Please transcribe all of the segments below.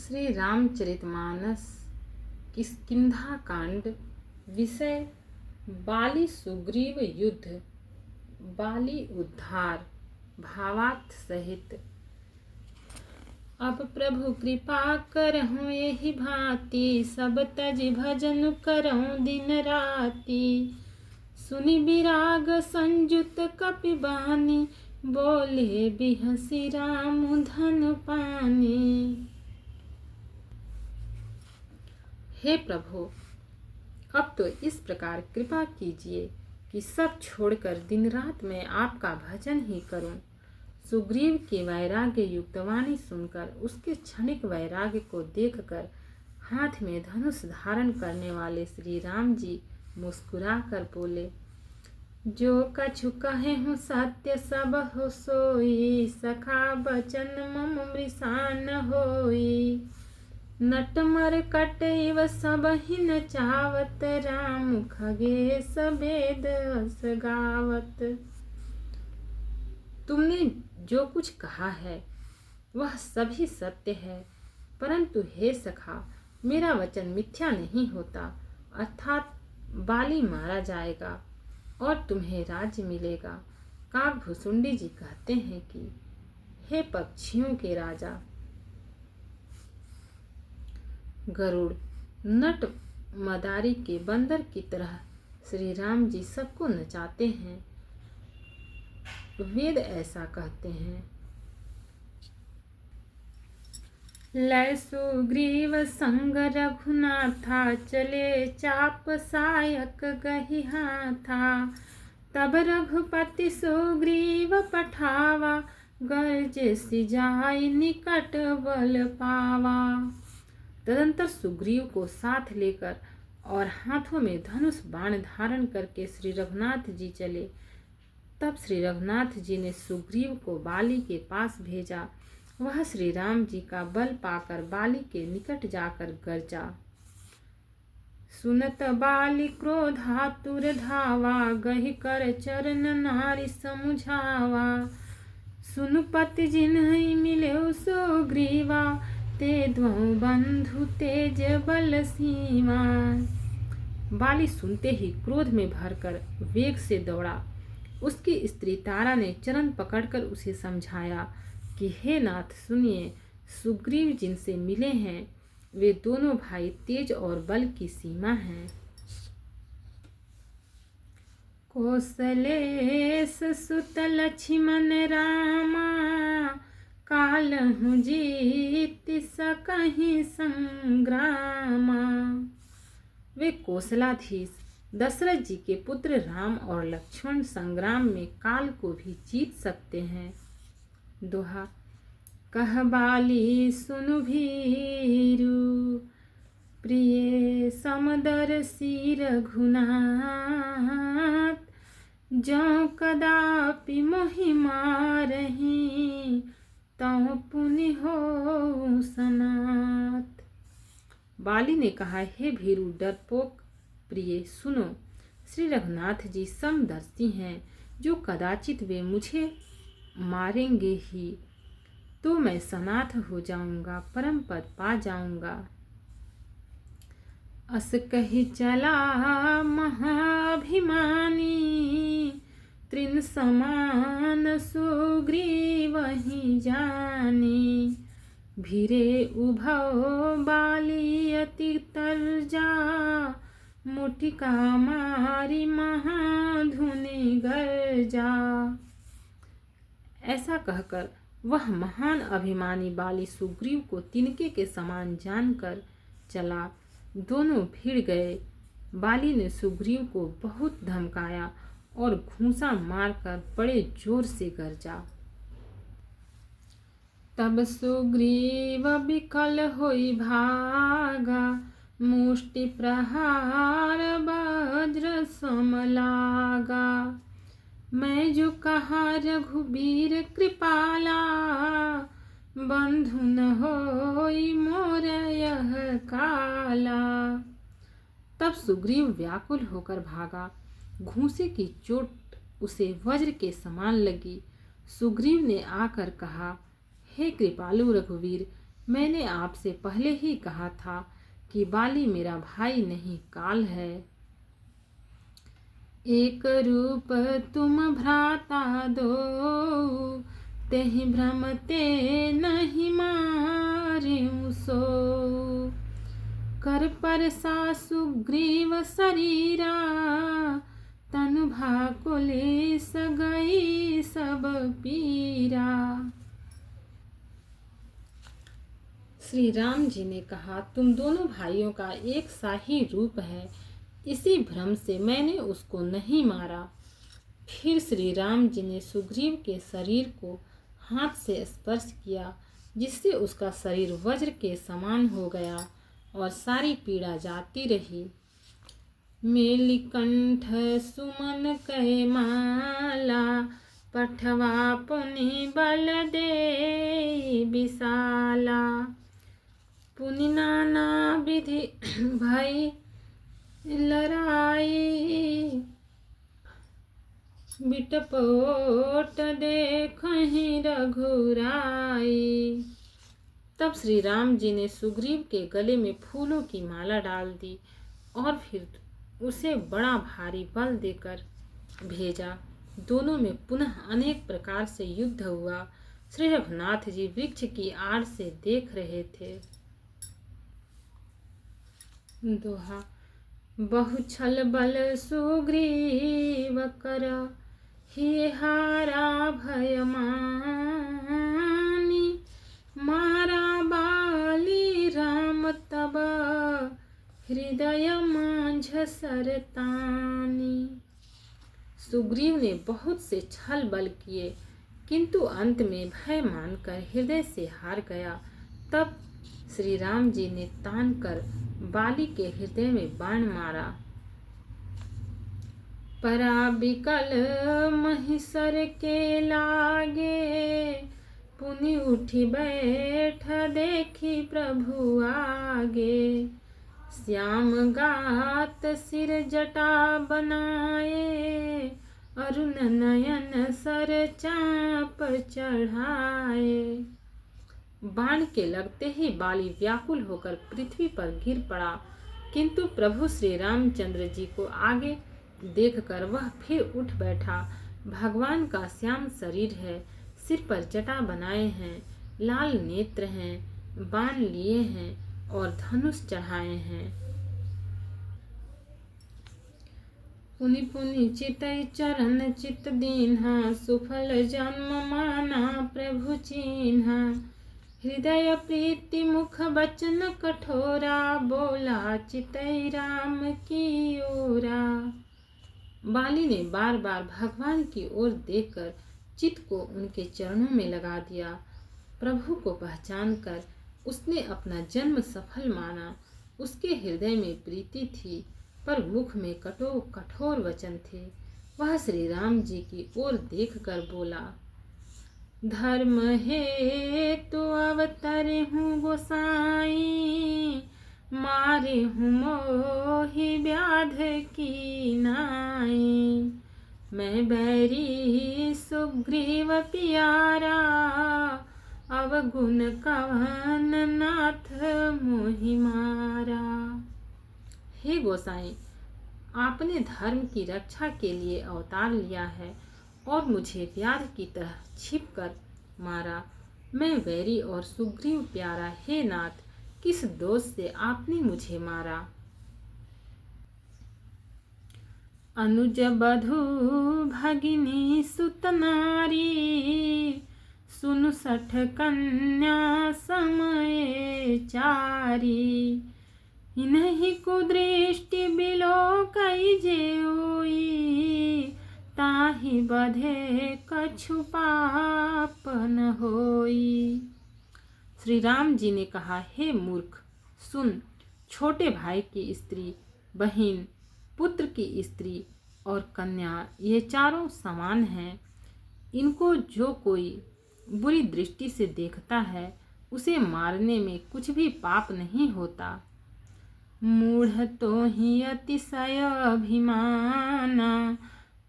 श्री रामचरितमानस किष्किंधा कांड। विषय बाली सुग्रीव युद्ध, बाली उद्धार। भावार्थ सहित। अब प्रभु कृपा करहु एहि भांति, सब तज भजन करहु दिन राति। सुनि विराग संयुत कपि बानी, बोले बिहसि राम धन पानी। हे प्रभु, अब तो इस प्रकार कृपा कीजिए कि सब छोड़कर दिन रात मैं आपका भजन ही करूं। सुग्रीव की वैराग्य युक्त वाणी सुनकर, उसके क्षणिक वैराग्य को देखकर हाथ में धनुष धारण करने वाले श्री राम जी मुस्कुरा कर बोले, जो कछु कहे हूँ सत्य सब हो सोई, सखा बचन मम मृषा न होई। नटमर कटैव सबहि न चावत, राम खगेश वेद अस गावत। तुमने जो कुछ कहा है वह सभी सत्य है, परंतु हे सखा, मेरा वचन मिथ्या नहीं होता। अर्थात बाली मारा जाएगा और तुम्हें राज्य मिलेगा। काकभुसुंडी जी कहते हैं कि हे पक्षियों के राजा, गरुड़ नट मदारी के बंदर की तरह श्री राम जी सबको नचाते हैं। वेद ऐसा कहते हैं, लय सुग्रीव संग रघुनाथा, चले चाप सायक गहि हाथा। तब रघुपति सुग्रीव पठावा, गर्जे सिजाई निकट बल पावा। तदंतर सुग्रीव को साथ लेकर और हाथों में धनुष बाण धारण करके श्री रघुनाथ जी चले। तब श्री रघुनाथ जी ने सुग्रीव को बाली के पास भेजा। वह श्री राम जी का बल पाकर बाली के निकट जाकर गरजा। सुनत बाली क्रोधातुर धावा, गहि कर चरण नारी समुझावा। सुनुपति जिन्हि मिले सुग्रीवा, ते द्वौ बंधु तेज बल सीमा। बाली सुनते ही क्रोध में भरकर वेग से दौड़ा। उसकी स्त्री तारा ने चरण पकड़कर उसे समझाया कि हे नाथ सुनिए, सुग्रीव जिनसे मिले हैं वे दोनों भाई तेज और बल की सीमा हैं। कौशलेश सुत लक्ष्मण रामा, कालहु जीत सकहि संग्रामा। वे कौशलाधीश दशरथ जी के पुत्र राम और लक्ष्मण संग्राम में काल को भी जीत सकते हैं। दोहा। कह बाली सुनु भीरु, प्रिय समदर्शी रघुनाथ। जो कदापि मोहि मारहि, तौ पुनि हो सनाथ। बाली ने कहा, हे भीरु डरपोक प्रिय, सुनो, श्री रघुनाथ जी समदर्शी हैं। जो कदाचित वे मुझे मारेंगे ही तो मैं सनाथ हो जाऊंगा, परम पद पा जाऊंगा। अस कहि चला महाभिमानी, तृण समान सुग्रीव ही जानी। भिरे उभौ बाली अति तरजा, मुटिका मारी महाधुनि गर्जा। ऐसा कहकर वह महान अभिमानी बाली सुग्रीव को तिनके के समान जानकर चला। दोनों भिड़ गए। बाली ने सुग्रीव को बहुत धमकाया और घूंसा मारकर बड़े जोर से गरजा। तब सुग्रीव विकल होई भागा, मुष्टि प्रहार वज्र सम लागा। मैं जो कहा रघुबीर कृपाला, बंधु न होई मोर यह काला। तब सुग्रीव व्याकुल होकर भागा। घूंसे की चोट उसे वज्र के समान लगी। सुग्रीव ने आकर कहा, हे कृपालु रघुवीर, मैंने आपसे पहले ही कहा था कि बाली मेरा भाई नहीं काल है। एक रूप तुम भ्राता दो, तेहि भ्रम ते नहीं मारिउ सो। कर परसा सुग्रीव शरीरा, तनु भाकुले गई सब पीरा। श्री राम जी ने कहा, तुम दोनों भाइयों का एक सा ही रूप है, इसी भ्रम से मैंने उसको नहीं मारा। फिर श्री राम जी ने सुग्रीव के शरीर को हाथ से स्पर्श किया, जिससे उसका शरीर वज्र के समान हो गया और सारी पीड़ा जाती रही। मेलिकंठ सुमन कहे माला, पठवा पुनि बल दे विशाला। पुनि नाना विधि भई लड़ाई, बिटपोट देखहि रघुराई। तब श्री राम जी ने सुग्रीव के गले में फूलों की माला डाल दी और फिर उसे बड़ा भारी बल देकर भेजा। दोनों में पुनः अनेक प्रकार से युद्ध हुआ। श्री रघुनाथ जी वृक्ष की आड़ से देख रहे थे। दोहा। बहु छल बल सुग्रीव कर, ही हारा भय मानी। मारा बाली राम तब, हृदय मांझ सरतानी। सुग्रीव ने बहुत से छल बल किए, किंतु अंत में भय मानकर हृदय से हार गया। तब श्री राम जी ने तान कर बाली के हृदय में बाण मारा। पराबिकल महिषर के लागे, पुनि उठी बैठ देखी प्रभु आगे। श्याम गात सिर जटा बनाए, अरुण नयन सर चाप चढ़ाए। बाण के लगते ही बाली व्याकुल होकर पृथ्वी पर गिर पड़ा, किंतु प्रभु श्री रामचंद्र जी को आगे देखकर वह फिर उठ बैठा। भगवान का श्याम शरीर है, सिर पर जटा बनाए हैं, लाल नेत्र हैं, बाण लिए हैं और धनुष चढ़ाए हैं। पुनि पुनि चितई चरण चित दीन्हा, सुफल जन्म माना प्रभु चीन्हा। हृदय प्रीति मुख बचन कठोरा, बोला चितई राम की ओरा। बाली ने बार बार भगवान की ओर देखकर चित को उनके चरणों में लगा दिया। प्रभु को पहचान कर उसने अपना जन्म सफल माना। उसके हृदय में प्रीति थी, पर मुख में कठोर वचन थे। वह श्री राम जी की ओर देखकर बोला, धर्म हेतु अवतरे हूँ गोसाई, मारे हूँ मोहि व्याध की नाई। मैं बैरी सुग्रीव प्यारा, अवगुण कवन नाथ मोहि मारा। हे गोसाई, आपने धर्म की रक्षा के लिए अवतार लिया है और मुझे व्याध की तरह छिपकर मारा। मैं वैरी और सुग्रीव प्यारा, हे नाथ, किस दोष से आपने मुझे मारा। अनुज बधु भगिनी सुत नारी, सुनु सठ कन्या समय चारी। इन्हीं कुदृष्टि बिलो कई जेऊई, ताहि बधे कछु पाप न होई। श्री राम जी ने कहा, हे मूर्ख, सुन। छोटे भाई की स्त्री, बहन, पुत्र की स्त्री और कन्या, ये चारों समान हैं। इनको जो कोई बुरी दृष्टि से देखता है, उसे मारने में कुछ भी पाप नहीं होता। मूढ़ तो ही अतिशय अभिमाना,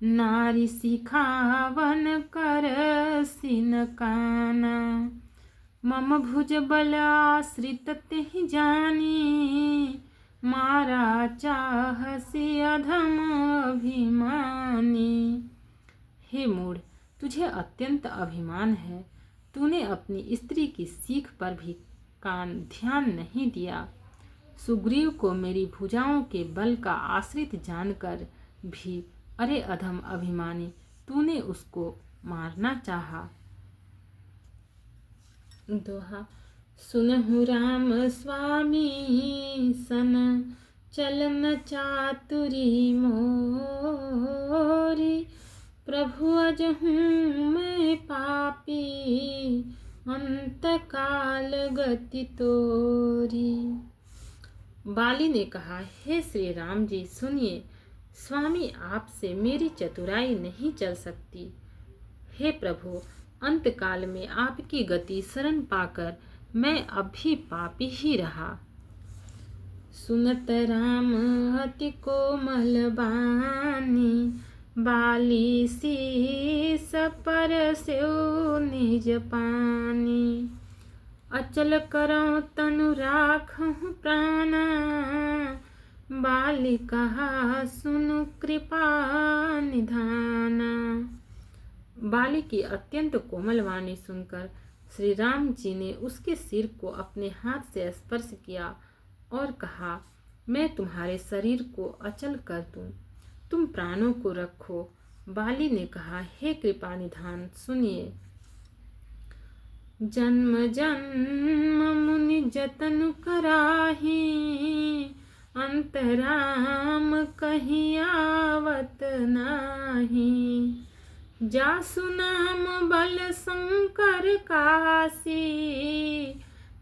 नारी सिखावन कर सिन काना। मम भुज बल आश्रित तेहि जानी, मारा चाहसी अधम अभिमानी। हे मूढ़, तुझे अत्यंत अभिमान है। तूने अपनी स्त्री की सीख पर भी ध्यान नहीं दिया। सुग्रीव को मेरी भुजाओं के बल का आश्रित जानकर भी, अरे अधम अभिमानी, तूने उसको मारना चाहा। दोहा। सुनहु राम स्वामी सन, चलन चातुरी मोरी। प्रभु अजहूँ मैं पापी, अंत काल गति तोरी। बाली ने कहा, हे श्री राम जी सुनिए, स्वामी आपसे मेरी चतुराई नहीं चल सकती। हे प्रभु, अंतकाल में आपकी गति शरण पाकर मैं अब भी पापी ही रहा। सुनत राम अति कोमल बानी, बाली शीस पर स्यो निज पानी। अचल करऊँ तनु राखहु प्राणा, बाली कहा सुनु कृपा निधाना। बाली की अत्यंत कोमल वाणी सुनकर श्री राम जी ने उसके सिर को अपने हाथ से स्पर्श किया और कहा, मैं तुम्हारे शरीर को अचल कर दूं, तुम प्राणों को रखो। बाली ने कहा, हे कृपा निधान सुनिए। जन्म जन्म मुनि जतन कराही, अंतराम कहीं आवत नाही। जासु नाम बल शंकर काशी,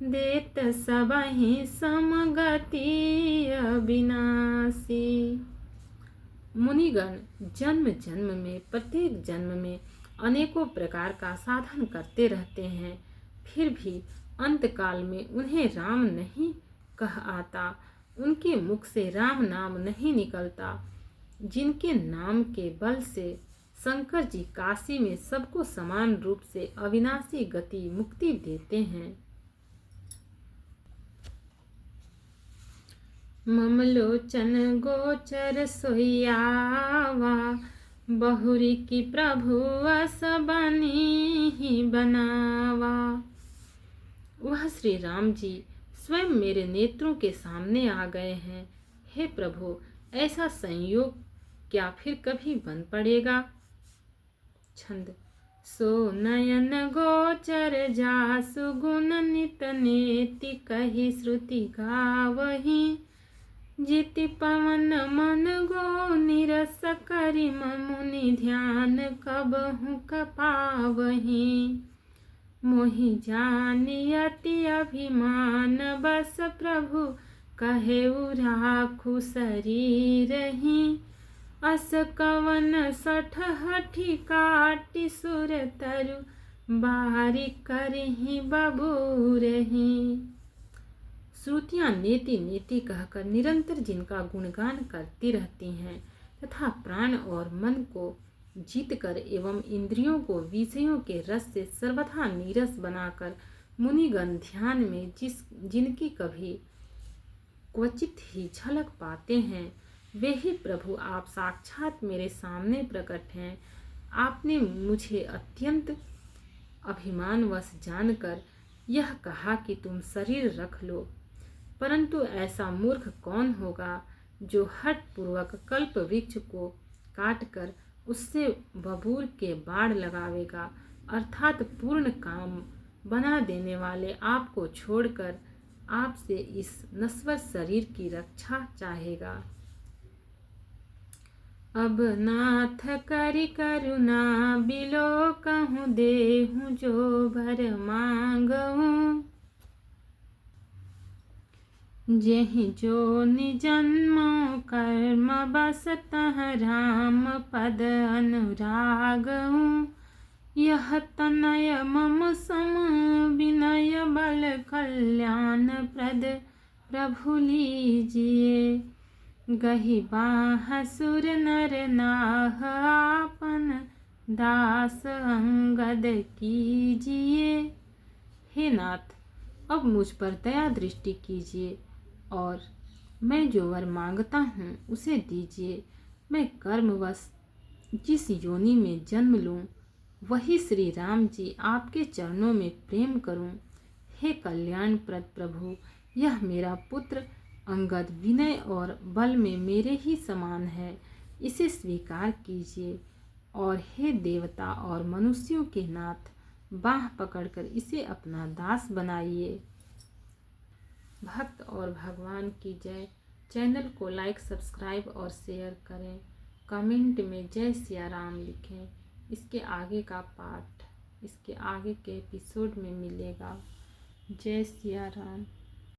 देत सबहि समगति अविनाशी। मुनिगण जन्म जन्म में, प्रत्येक जन्म में अनेकों प्रकार का साधन करते रहते हैं, फिर भी अंतकाल में उन्हें राम नहीं कह आता, उनके मुख से राम नाम नहीं निकलता। जिनके नाम के बल से शंकर जी काशी में सबको समान रूप से अविनाशी गति मुक्ति देते हैं। ममलोचन गोचर सोयावा, बहुरी की प्रभु अस बनी ही बनावा। वह श्री राम जी स्वयं मेरे नेत्रों के सामने आ गए हैं। हे प्रभु, ऐसा संयोग क्या फिर कभी बन पड़ेगा। छंद। सो नयन गोचर जासु गुण नित नेति, कही श्रुति गावही। जिति पवन मन गो निरस, करि मुनि ध्यान कबहु कपावही। मोहि जानि अति अभिमान, बस प्रभु कहेउ राखु शरीरहि। अस कवन सठ हठि काटि, सुर तरु बारि करहि बबूरहि। श्रुतियाँ नेति नेति कहकर निरंतर जिनका गुणगान करती रहती हैं तथा प्राण और मन को जीतकर एवं इंद्रियों को विषयों के रस से सर्वथा नीरस बनाकर मुनिगण ध्यान में जिनकी कभी क्वचित ही झलक पाते हैं, वे ही प्रभु आप साक्षात मेरे सामने प्रकट हैं। आपने मुझे अत्यंत अभिमानवश जानकर यह कहा कि तुम शरीर रख लो, परंतु ऐसा मूर्ख कौन होगा जो हठ पूर्वक कल्प वृक्ष को काटकर उससे बबूर के बाढ़ लगावेगा, अर्थात पूर्ण काम बना देने वाले आपको छोड़कर आपसे इस नश्वर शरीर की रक्षा चाहेगा। अब नाथ करि करुणा बिलो, कहूँ देहूँ जो भर मांगऊँ। जेहि जो निजन्मो कर्म, बस तह राम पद अनुरागऊँ। यह तनय मम सम विनय, बल कल्याण प्रद प्रभु लीजिए। गहि बाह सुर नर नाह, आपन दास अंगद कीजिए। हे नाथ, अब मुझ पर दया दृष्टि कीजिए और मैं जो वर मांगता हूँ उसे दीजिए। मैं कर्मवश जिस योनि में जन्म लूँ वही श्री राम जी आपके चरणों में प्रेम करूँ। हे कल्याणप्रद प्रभु, यह मेरा पुत्र अंगद विनय और बल में मेरे ही समान है, इसे स्वीकार कीजिए। और हे देवता और मनुष्यों के नाथ, बाह पकड़कर इसे अपना दास बनाइए। भक्त और भगवान की जय। चैनल को लाइक, सब्सक्राइब और शेयर करें। कमेंट में जय सिया राम लिखें। इसके आगे का पार्ट इसके आगे के एपिसोड में मिलेगा। जय सिया राम।